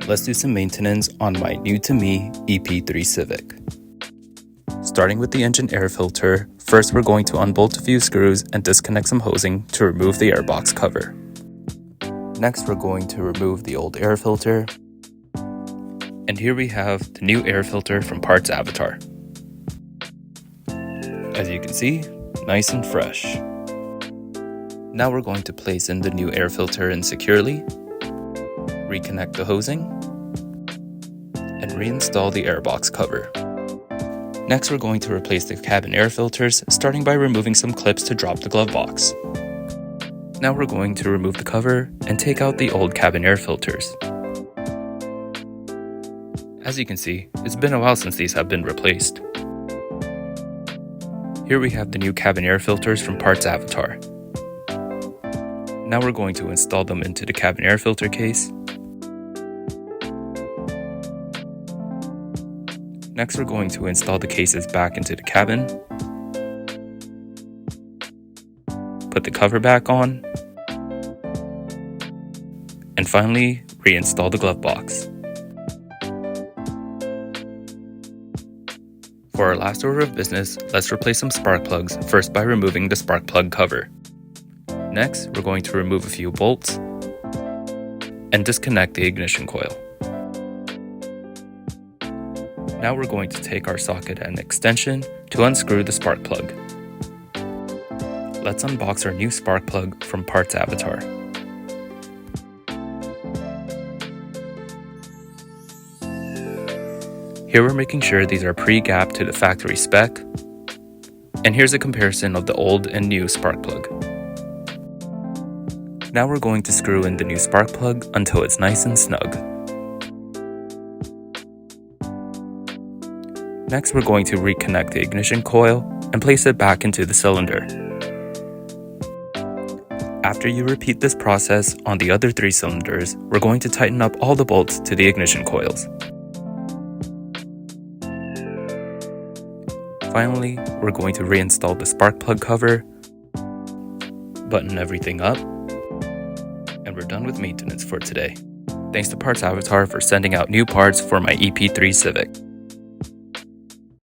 let's do some maintenance on my new-to-me EP3 Civic. Starting with the engine air filter, first we're going to unbolt a few screws and disconnect some hosing to remove the airbox cover. Next we're going to remove the old air filter. And here we have the new air filter from Parts Avatar. As you can see, nice and fresh. Now we're going to place in the new air filter in securely, reconnect the hosing, and reinstall the airbox cover. Next we're going to replace the cabin air filters, starting by removing some clips to drop the glove box. Now we're going to remove the cover and take out the old cabin air filters. As you can see, it's been a while since these have been replaced. Here we have the new cabin air filters from Parts Avatar. Now we're going to install them into the cabin air filter case. Next we're going to install the cases back into the cabin. Put the cover back on. And finally, reinstall the glove box. For our last order of business, let's replace some spark plugs, first by removing the spark plug cover. Next, we're going to remove a few bolts and disconnect the ignition coil. Now we're going to take our socket and extension to unscrew the spark plug. Let's unbox our new spark plug from Parts Avatar. Here we're making sure these are pre-gapped to the factory spec, and here's a comparison of the old and new spark plug. Now we're going to screw in the new spark plug until it's nice and snug. Next we're going to reconnect the ignition coil and place it back into the cylinder. After you repeat this process on the other 3 cylinders, we're going to tighten up all the bolts to the ignition coils. Finally, we're going to reinstall the spark plug cover, button everything up, and we're done with maintenance for today. Thanks to Parts Avatar for sending out new parts for my EP3 Civic.